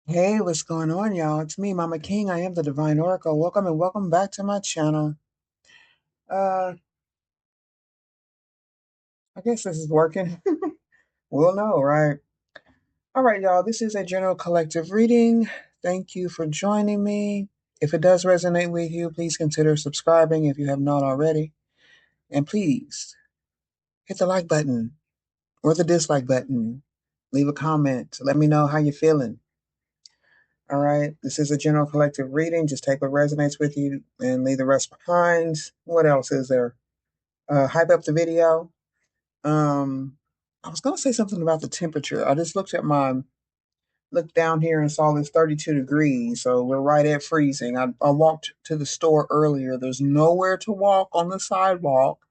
Hey, what's going on, y'all? It's me, Mama King. I am the Divine Oracle. Welcome and welcome back to my channel. Uh, I guess this is working. We'll know, right? All right, y'all. This is a general collective reading. Thank you for joining me. If it does resonate with you, please consider subscribing if you have not already. And please hit the like button or the dislike button. Leave a comment. Let me know how you're feeling. All right. This is a general collective reading. Just take what resonates with you and leave the rest behind. What else is there? Hype up the video. Um, I was gonna say something about the temperature. I just looked down here and saw this 32 degrees, so we're right at freezing. I walked to the store earlier. There's nowhere to walk on the sidewalk.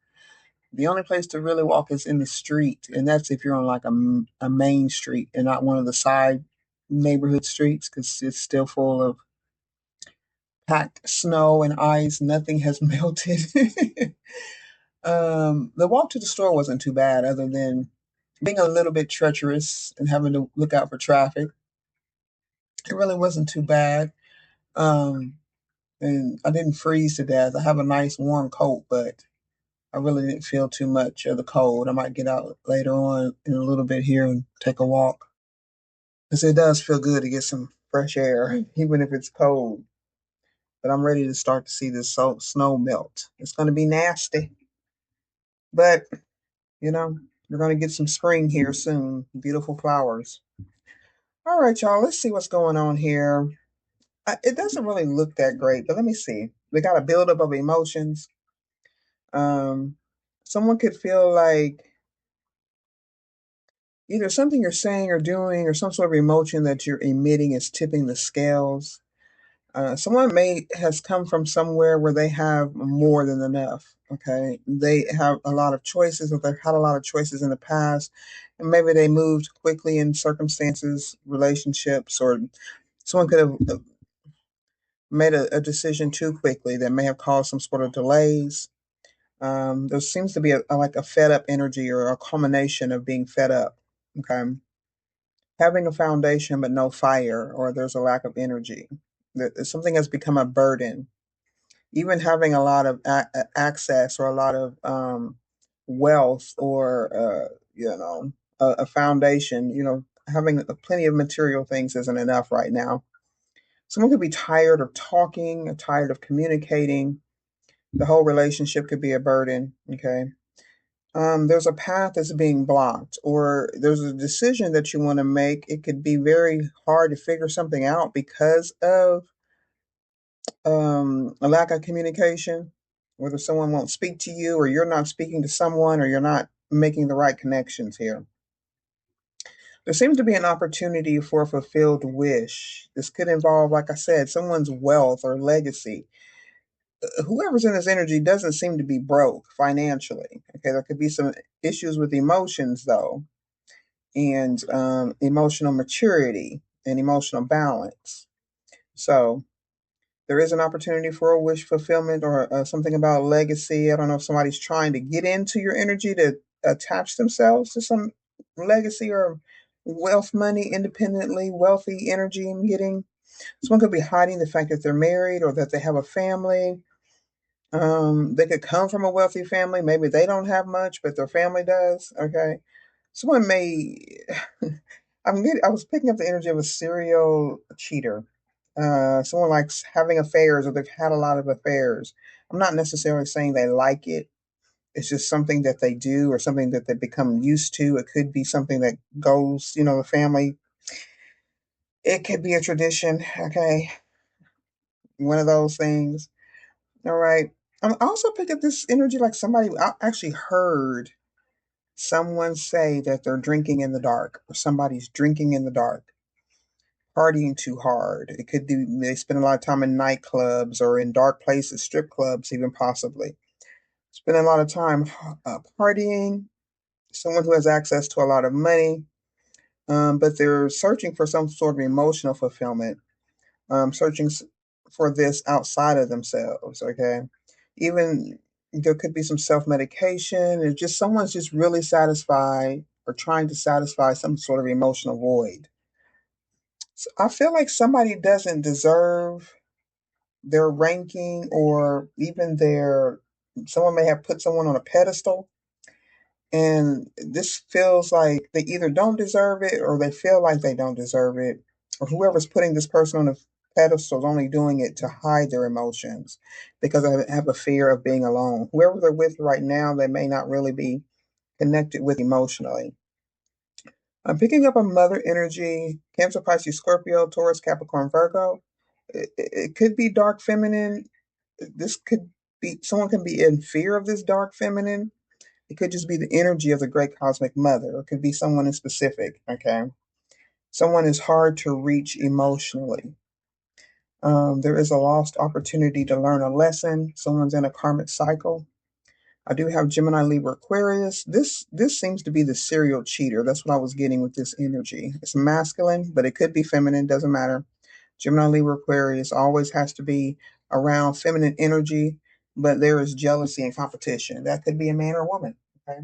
The only place to really walk is in the street, and that's if you're on like a main street and not one of the side neighborhood streets, because it's still full of packed snow and ice. Nothing has melted. The walk to the store wasn't too bad, other than being a little bit treacherous and having to look out for traffic. It really wasn't too bad. Um, and I didn't freeze to death. I have a nice warm coat, but I really didn't feel too much of the cold. I might get out later on in a little bit here and take a walk. Because it does feel good to get some fresh air, even if it's cold. But I'm ready to start to see this snow melt. It's going to be nasty. But, you know, we're going to get some spring here soon. Beautiful flowers. All right, y'all, let's see what's going on here. It doesn't really look that great, but let me see. We got a buildup of emotions. Um, Someone could feel like either something you're saying or doing or some sort of emotion that you're emitting is tipping the scales. Someone may has come from somewhere where they have more than enough. Okay, they have a lot of choices, or they've had a lot of choices in the past, and maybe they moved quickly in circumstances, relationships, or someone could have made a decision too quickly that may have caused some sort of delays. There seems to be like a fed up energy or a culmination of being fed up. Okay, having a foundation but no fire, or there's a lack of energy. That something has become a burden. Even having a lot of access or a lot of wealth or a foundation, having plenty of material things isn't enough right now. Someone could be tired of talking, or tired of communicating. The whole relationship could be a burden. Okay. There's a path that's being blocked, or there's a decision that you want to make. It could be very hard to figure something out because of a lack of communication, whether someone won't speak to you, or you're not speaking to someone, or you're not making the right connections here. There seems to be an opportunity for a fulfilled wish. This could involve, like I said, someone's wealth or legacy. Whoever's in this energy doesn't seem to be broke financially. Okay, there could be some issues with emotions, though, and emotional maturity and emotional balance. So, there is an opportunity for a wish fulfillment or something about legacy. I don't know if somebody's trying to get into your energy to attach themselves to some legacy or wealth, money, independently wealthy energy and getting. Someone could be hiding the fact that they're married or that they have a family. They could come from a wealthy family. Maybe they don't have much, but their family does. Okay. Someone may. I was picking up the energy of a serial cheater. Someone likes having affairs, or they've had a lot of affairs. I'm not necessarily saying they like it. It's just something that they do, or something that they become used to. It could be something that goes, the family. It could be a tradition. Okay, one of those things. All right. I also pick up this energy like somebody. I actually heard someone say that they're drinking in the dark, or somebody's drinking in the dark, partying too hard. It could be they spend a lot of time in nightclubs or in dark places, strip clubs, even possibly. Spend a lot of time partying. Someone who has access to a lot of money, but they're searching for some sort of emotional fulfillment, searching for this outside of themselves. Okay, even there could be some self medication. It's just someone's just really satisfied or trying to satisfy some sort of emotional void. So I feel like somebody doesn't deserve their ranking or even their, someone may have put someone on a pedestal, and this feels like they either don't deserve it or they feel like they don't deserve it, or whoever's putting this person on a pedestal is only doing it to hide their emotions because they have a fear of being alone. Whoever they're with right now, they may not really be connected with emotionally. I'm picking up a mother energy, Cancer, Pisces, Scorpio, Taurus, Capricorn, Virgo. It could be dark feminine. This could be, someone can be in fear of this dark feminine. It could just be the energy of the great cosmic mother. It could be someone in specific. Okay. Someone is hard to reach emotionally. There is a lost opportunity to learn a lesson. Someone's in a karmic cycle. I do have Gemini, Libra, Aquarius. This seems to be the serial cheater. That's what I was getting with this energy. It's masculine, but it could be feminine. Doesn't matter. Gemini, Libra, Aquarius always has to be around feminine energy, but there is jealousy and competition. That could be a man or a woman. Okay.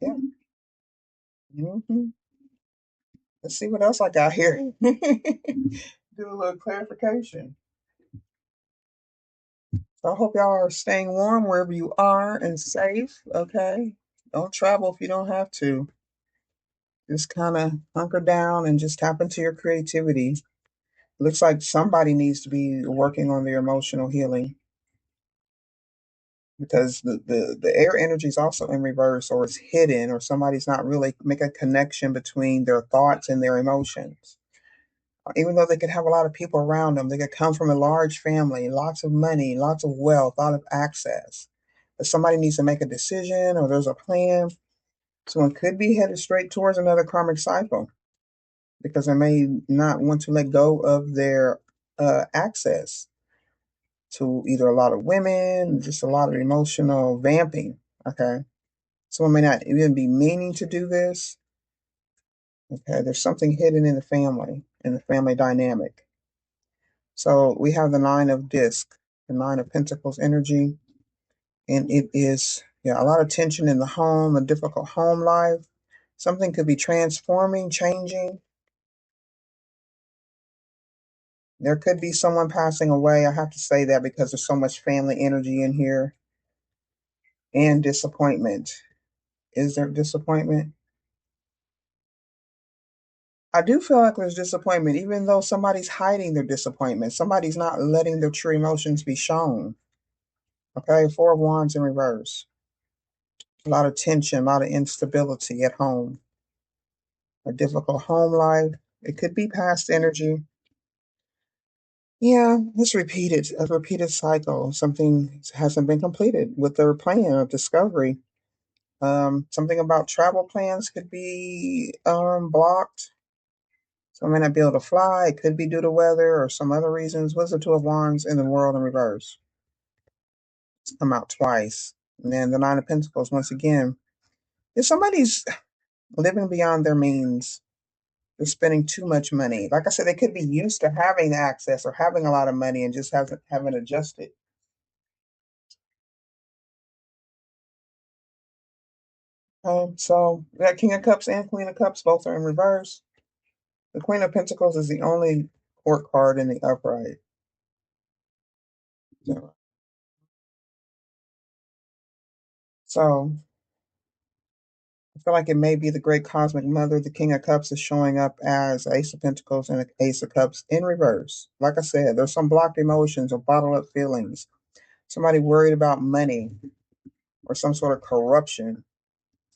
Yeah. Hmm. Let's see what else I got here. Do a little clarification. So I hope y'all are staying warm wherever you are and safe. Okay. Don't travel if you don't have to. Just kind of hunker down and just tap into your creativity. Looks like somebody needs to be working on their emotional healing because the air energy is also in reverse, or it's hidden, or somebody's not really making a connection between their thoughts and their emotions. Even though they could have a lot of people around them, they could come from a large family, lots of money, lots of wealth, a lot of access. But somebody needs to make a decision or there's a plan. Someone could be headed straight towards another karmic cycle because they may not want to let go of their access to either a lot of women, just a lot of emotional vamping. Okay. Someone may not even be meaning to do this. Okay. There's something hidden in the family dynamic. So we have the Nine of Disc, the Nine of Pentacles energy, and it is, yeah, a lot of tension in the home, a difficult home life. Something could be transforming, changing. There could be someone passing away. I have to say that because there's so much family energy in here, and disappointment. Is there disappointment? I do feel like there's disappointment, even though somebody's hiding their disappointment. Somebody's not letting their true emotions be shown. Okay, Four of Wands in reverse. A lot of tension, a lot of instability at home, a difficult home life. It could be past energy. Yeah, it's repeated, a repeated cycle. Something hasn't been completed with their plan of discovery. Something about travel plans could be blocked. So I may not be able to fly. It could be due to weather or some other reasons. What's the Two of Wands in the world in reverse? It's come out twice. And then the Nine of Pentacles, once again. If somebody's living beyond their means, they're spending too much money. Like I said, they could be used to having access or having a lot of money and just haven't adjusted. So we got King of Cups and Queen of Cups, both are in reverse. The Queen of Pentacles is the only court card in the upright. So I feel like it may be the great cosmic mother. The King of Cups is showing up as Ace of Pentacles and Ace of Cups in reverse. Like I said, there's some blocked emotions or bottled up feelings. Somebody worried about money or some sort of corruption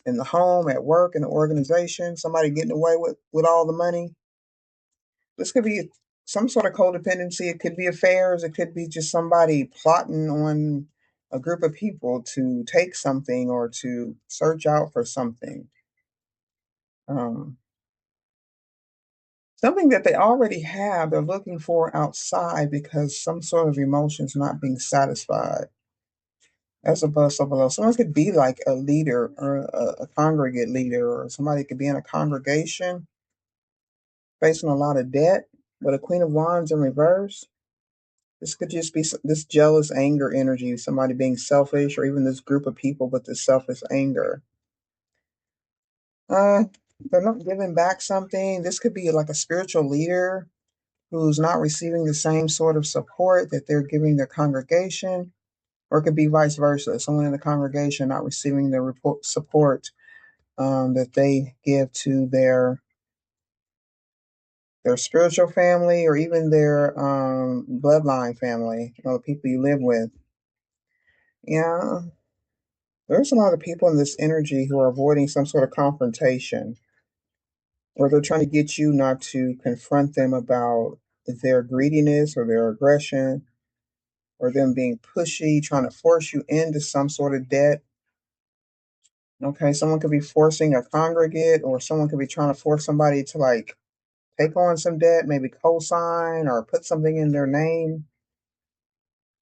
in the home, at work, in the organization. Somebody getting away with all the money. This could be some sort of codependency. It could be affairs. It could be just somebody plotting on a group of people to take something or to search out for something. Um, Something that they already have, they're looking for outside because some sort of emotion's not being satisfied. That's above, so below. Someone could be like a leader or a congregate leader, or somebody could be in a congregation facing a lot of debt with a Queen of Wands in reverse. This could just be this jealous anger energy, somebody being selfish, or even this group of people with this selfish anger. They're not giving back something. This could be like a spiritual leader who's not receiving the same sort of support that they're giving their congregation, or it could be vice versa. Someone in the congregation not receiving the support that they give to their spiritual family or even their bloodline family, the people you live with. Yeah, there's a lot of people in this energy who are avoiding some sort of confrontation, or they're trying to get you not to confront them about their greediness or their aggression or them being pushy, trying to force you into some sort of debt. Okay, someone could be forcing a congregate, or someone could be trying to force somebody to like take on some debt, maybe co-sign or put something in their name.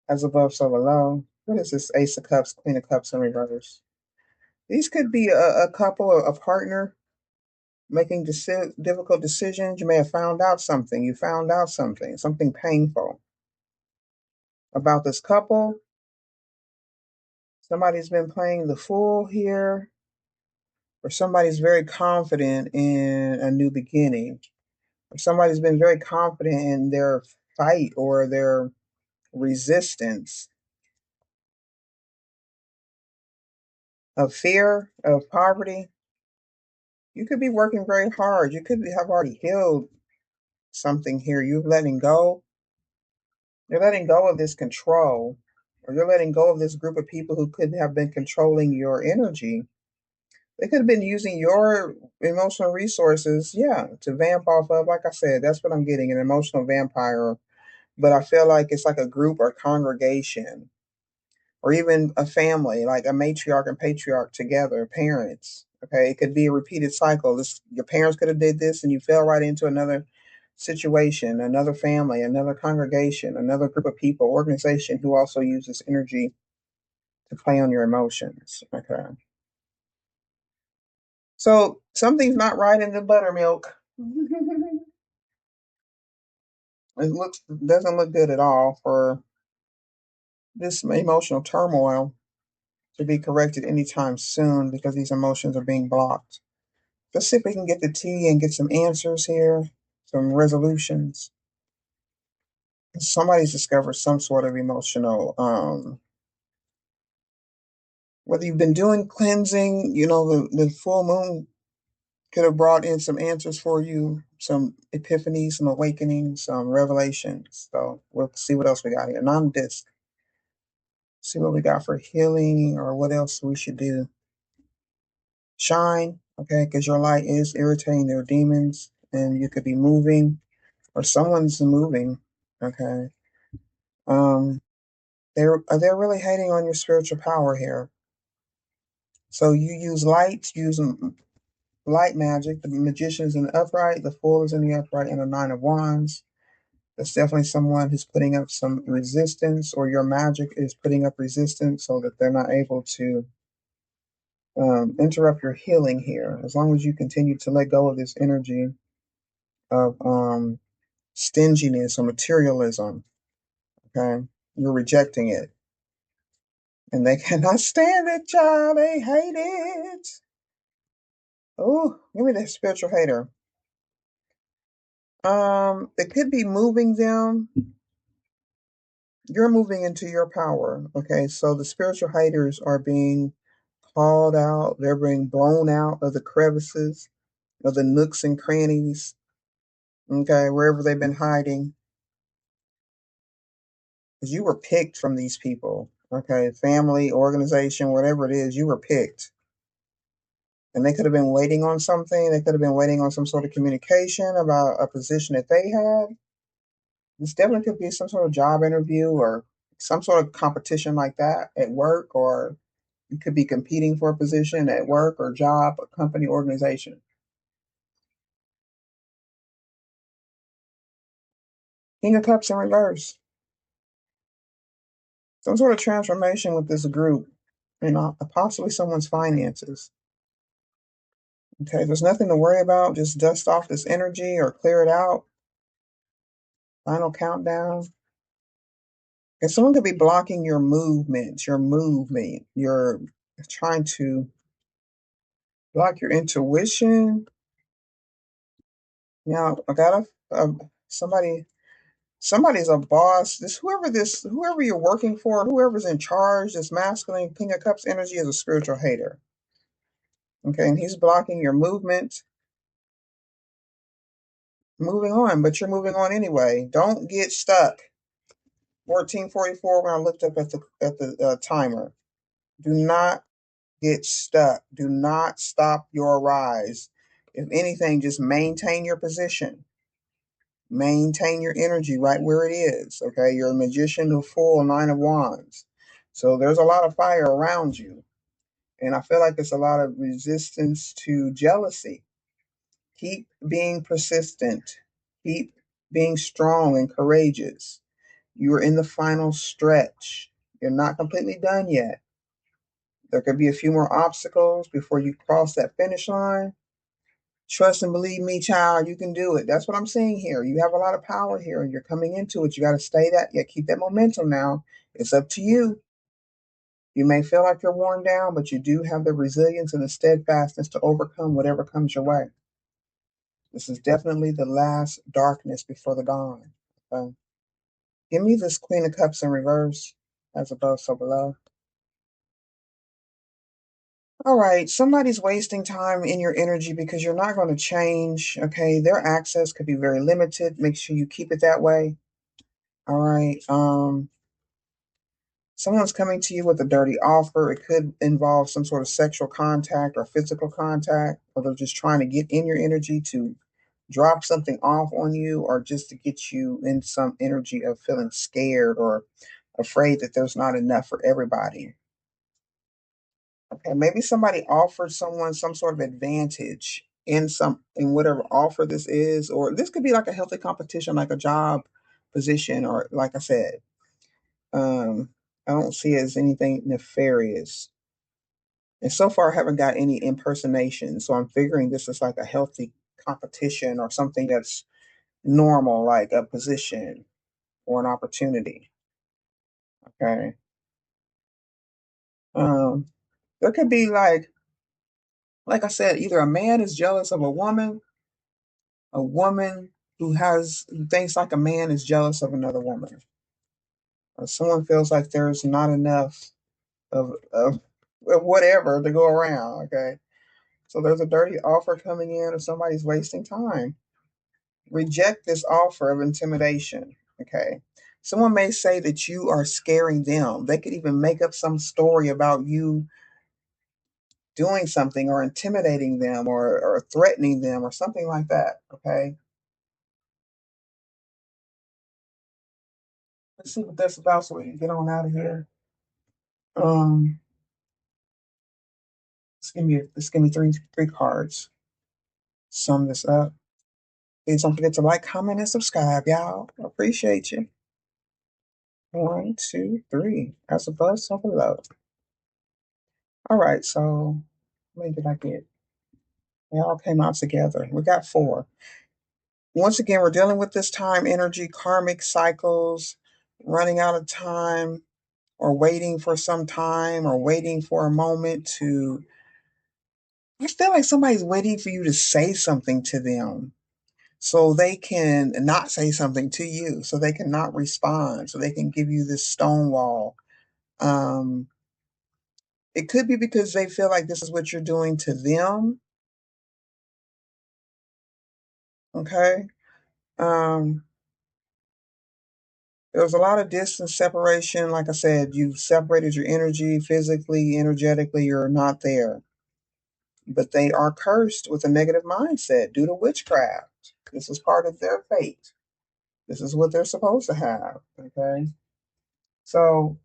As above, so below. What is this? Ace of Cups, Queen of Cups in reverse. These could be a couple, a partner making difficult decisions. You may have found out something. You found out something painful about this couple. Somebody's been playing the fool here, or somebody's very confident in a new beginning, or somebody's been very confident in their fight or their resistance of fear, of poverty. You could be working very hard. You could have already healed something here. You're letting go. You're letting go of this control, or you're letting go of this group of people who could have been controlling your energy. They could have been using your emotional resources, yeah, to vamp off of. Like I said, that's what I'm getting, an emotional vampire. But I feel like it's like a group or congregation, or even a family, like a matriarch and patriarch together, parents. Okay, it could be a repeated cycle. This your parents could have did this, and you fell right into another situation, another family, another congregation, another group of people, organization who also use this energy to play on your emotions. Okay, so something's not right in the buttermilk. It looks doesn't look good at all for this emotional turmoil to be corrected anytime soon because these emotions are being blocked. Let's see if we can get the tea and get some answers here, some resolutions. Somebody's discovered some sort of emotional, whether you've been doing cleansing, the full moon could have brought in some answers for you, some epiphanies, some awakenings, some revelations. So we'll see what else we got here. Non-disc. See what we got for healing or what else we should do. Shine, okay, because your light is irritating their demons and you could be moving or someone's moving. Okay. Um, they're really hating on your spiritual power here. So you use light, use light magic. The magician is in the upright, the fool is in the upright, and the nine of wands. That's definitely someone who's putting up some resistance, or your magic is putting up resistance so that they're not able to interrupt your healing here. As long as you continue to let go of this energy of stinginess or materialism, okay, you're rejecting it. And they cannot stand it, child. They hate it. Oh, give me that spiritual hater. It could be moving them. You're moving into your power. Okay, so the spiritual haters are being called out. They're being blown out of the crevices, of the nooks and crannies. Okay, wherever they've been hiding, because you were picked from these people. Okay, family, organization, whatever it is, you were picked. And they could have been waiting on something. They could have been waiting on some sort of communication about a position that they had. This definitely could be some sort of job interview or some sort of competition like that at work, or you could be competing for a position at work or job, or company, organization. King of Cups in reverse. Some sort of transformation with this group and possibly someone's finances. Okay, there's nothing to worry about. Just dust off this energy or clear it out. Final countdown. And someone could be blocking your movement, your movement. You're trying to block your intuition. Yeah, I got somebody. Somebody's a boss. Whoever you're working for, whoever's in charge, this masculine King of Cups energy is a spiritual hater. Okay, and he's blocking your movement, moving on, but you're moving on anyway. Don't get stuck. 1444 when I looked up at the timer. Do not get stuck. Do not stop your rise. If anything, just maintain your position. Maintain your energy right where it is. Okay, you're a magician who full 9 of Wands. So there's a lot of fire around you. And I feel like it's a lot of resistance to jealousy. Keep being persistent. Keep being strong and courageous. You are in the final stretch. You're not completely done yet. There could be a few more obstacles before you cross that finish line. Trust and believe me, child, you can do it. That's what I'm saying here. You have a lot of power here and you're coming into it. You got to stay that, yeah, keep that momentum now. It's up to you. You may feel like you're worn down, but you do have the resilience and the steadfastness to overcome whatever comes your way. This is definitely the last darkness before the dawn. Okay? Give me this Queen of Cups in reverse, as above, so below. All right, somebody's wasting time in your energy because you're not going to change. Okay, their access could be very limited. Make sure you keep it that way. All right. Someone's coming to you with a dirty offer. It could involve some sort of sexual contact or physical contact, or they're just trying to get in your energy to drop something off on you, or just to get you in some energy of feeling scared or afraid that there's not enough for everybody. Okay, maybe somebody offered someone some sort of advantage in whatever offer this is, or this could be like a healthy competition, like a job position, or like I said, um, I don't see it as anything nefarious. And so far, I haven't got any impersonation, so I'm figuring this is like a healthy competition or something that's normal, like a position or an opportunity. Okay, um, there could be like I said, either a man is jealous of a woman who thinks like a man is jealous of another woman, or someone feels like there's not enough of whatever to go around. Okay, so there's a dirty offer coming in, or somebody's wasting time. Reject this offer of intimidation. Okay, someone may say that you are scaring them. They could even make up some story about you doing something or intimidating them or threatening them or something like that. Okay, let's see what that's about so we can get on out of here. Um, let's give me three cards. Sum this up. Please don't forget to like, comment, and subscribe, y'all. I appreciate you. One, two, three. That's above, so below. All right, so how many did I get? They all came out together. We got four. Once again, we're dealing with this time energy, karmic cycles, running out of time, or waiting for some time, or waiting for a moment to. I feel like somebody's waiting for you to say something to them so they can not say something to you, so they can not respond, so they can give you this stonewall. Um, it could be because they feel like this is what you're doing to them. Okay. Um, there's a lot of distance separation. Like I said, you've separated your energy physically, energetically, you're not there. But they are cursed with a negative mindset due to witchcraft. This is part of their fate. This is what they're supposed to have. Okay. So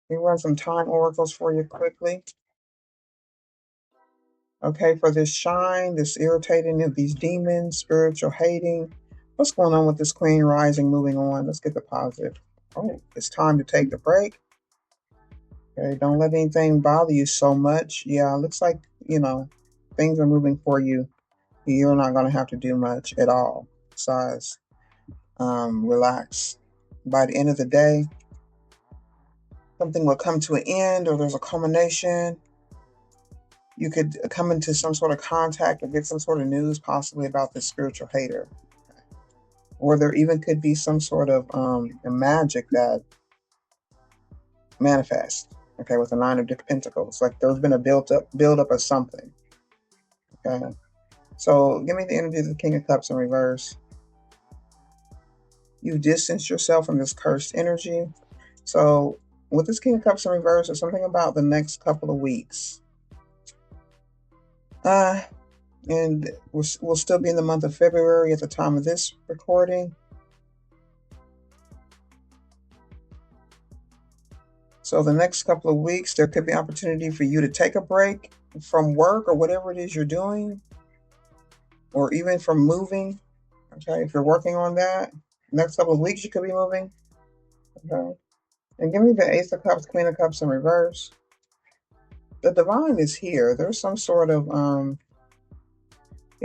we run some time oracles for you quickly. Okay, for this shine, this irritating of these demons, spiritual hating. What's going on with this queen rising, moving on? Let's get the positive. Oh, it's time to take the break. Okay, don't let anything bother you so much. Yeah, looks like, things are moving for you. You're not going to have to do much at all besides relax. By the end of the day, something will come to an end or there's a culmination. You could come into some sort of contact or get some sort of news possibly about this spiritual hater. Or there even could be some sort of magic that manifests, okay, with the Nine of Pentacles. Like there's been a build up of something. Okay. So give me the energy of the King of Cups in reverse. You distance yourself from this cursed energy. So with this King of Cups in reverse, there's something about the next couple of weeks. And we'll still be in the month of February at the time of this recording. So the next couple of weeks, there could be opportunity for you to take a break from work or whatever it is you're doing, or even from moving. Okay, if you're working on that, next couple of weeks you could be moving. Okay, and give me the Ace of Cups, Queen of Cups in reverse. The Divine is here. There's some sort of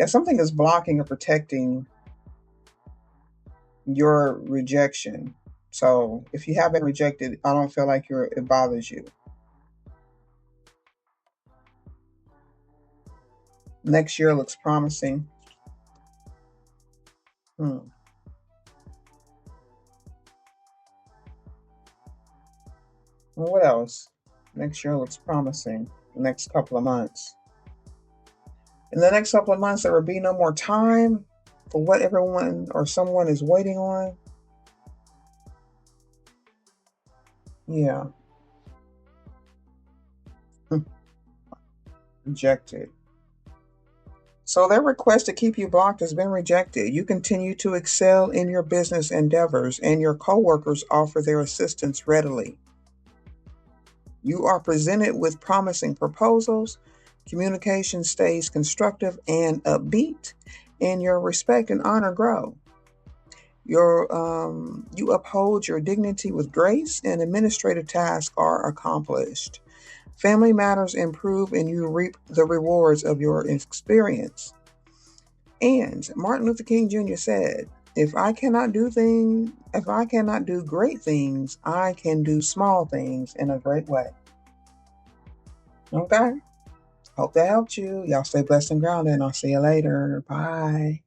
something is blocking or protecting your rejection. So if you have been rejected, I don't feel like it bothers you. Next year looks promising. What else? Next year looks promising. The next couple of months. In the next couple of months, there will be no more time for what everyone or someone is waiting on. Yeah. Rejected. So their request to keep you blocked has been rejected. You continue to excel in your business endeavors, and your coworkers offer their assistance readily. You are presented with promising proposals. Communication stays constructive and upbeat, and your respect and honor grow. You uphold your dignity with grace, and administrative tasks are accomplished. Family matters improve, and you reap the rewards of your experience. And Martin Luther King Jr. said, if I cannot do great things, I can do small things in a great way. Okay. Hope that helped you. Y'all stay blessed and grounded, and I'll see you later. Bye.